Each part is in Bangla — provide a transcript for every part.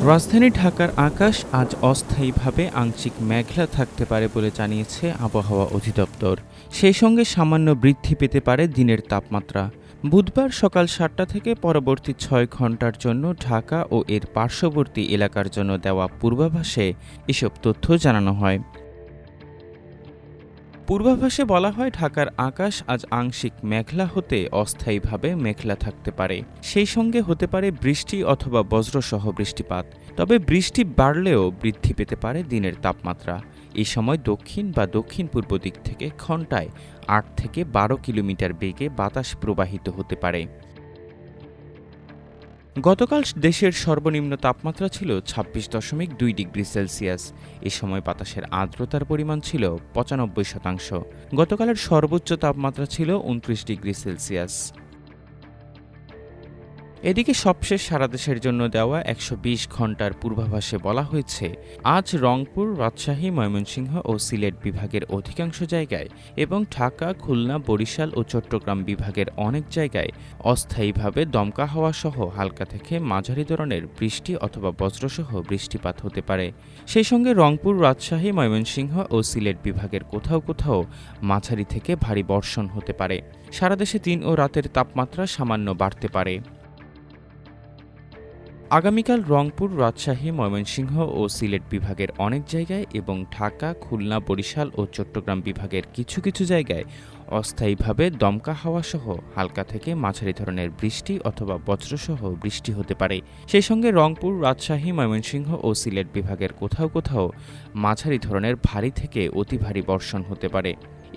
রাজধানী ঢাকার আকাশ আজ অস্থায়ীভাবে আংশিক মেঘলা থাকতে পারে বলে জানিয়েছে আবহাওয়া অধিদপ্তর। সেই সঙ্গে সামান্য বৃদ্ধি পেতে পারে দিনের তাপমাত্রা। বুধবার সকাল ৭টা থেকে পরবর্তী ৬ ঘন্টার জন্য ঢাকা ও এর পার্শ্ববর্তী এলাকার জন্য দেওয়া পূর্বাভাসে এসব তথ্য জানানো হয়। পূর্বাভাসে বলা হয়, ঢাকার আকাশ আজ আংশিক মেঘলা হতে অস্থায়ীভাবে মেঘলা থাকতে পারে। সেই সঙ্গে হতে পারে বৃষ্টি অথবা বজ্রসহ বৃষ্টিপাত। তবে বৃষ্টি বাড়লেও বৃদ্ধি পেতে পারে দিনের তাপমাত্রা। এই সময় দক্ষিণ বা দক্ষিণ পূর্ব দিক থেকে ঘণ্টায় ৮ থেকে ১২ কিলোমিটার বেগে বাতাস প্রবাহিত হতে পারে। গতকাল দেশের সর্বনিম্ন তাপমাত্রা ছিল ২৬.২ ডিগ্রি সেলসিয়াস। এ সময় বাতাসের আর্দ্রতার পরিমাণ ছিল ৯৫%। গতকালের সর্বোচ্চ তাপমাত্রা ছিল ২৯ ডিগ্রি সেলসিয়াস। এদিকে সবশেষ সারা দেশের জন্য দেওয়া ১২০ ঘন্টার পূর্বাভাসে বলা হয়েছে, আজ রংপুর, রাজশাহী, ময়মনসিংহ ও সিলেট বিভাগের অধিকাংশ জায়গায় এবং ঢাকা, খুলনা, বরিশাল ও চট্টগ্রাম বিভাগের অনেক জায়গায় অস্থায়ীভাবে দমকা হাওয়া সহ হালকা থেকে মাঝারি ধরনের বৃষ্টি অথবা বজ্রসহ বৃষ্টিপাত হতে পারে। সেই সঙ্গে রংপুর, রাজশাহী, ময়মনসিংহ ও সিলেট বিভাগের কোথাও কোথাও মাঝারি থেকে ভারী বর্ষণ হতে পারে। সারা দেশে দিন ও রাতের তাপমাত্রা সামান্য বাড়তে পারে। আগামীকাল রংপুর, রাজশাহী, ময়মনসিংহ ও সিলেট বিভাগের অনেক জায়গায় এবং ঢাকা, খুলনা, বরিশাল ও চট্টগ্রাম বিভাগের কিছু কিছু জায়গায় অস্থায়ীভাবে দমকা হাওয়া সহ হালকা থেকে মাঝারি ধরনের বৃষ্টি অথবা বজ্রসহ বৃষ্টি হতে পারে। সেই সঙ্গে রংপুর, রাজশাহী, ময়মনসিংহ ও সিলেট বিভাগের কোথাও কোথাও মাঝারি ধরনের ভারী থেকে অতি ভারী বর্ষণ হতে পারে।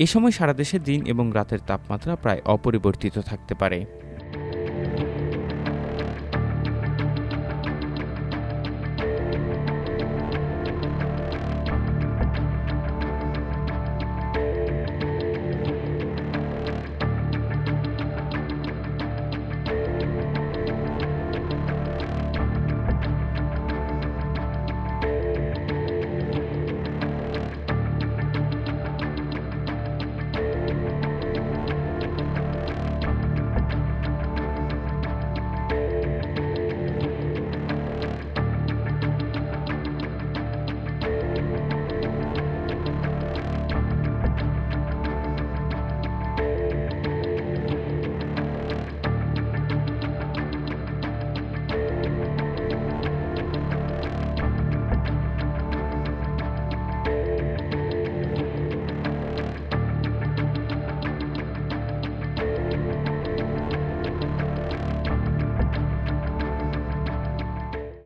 এ সময় সারা দেশে দিন এবং রাতের তাপমাত্রা প্রায় অপরিবর্তিত থাকতে পারে।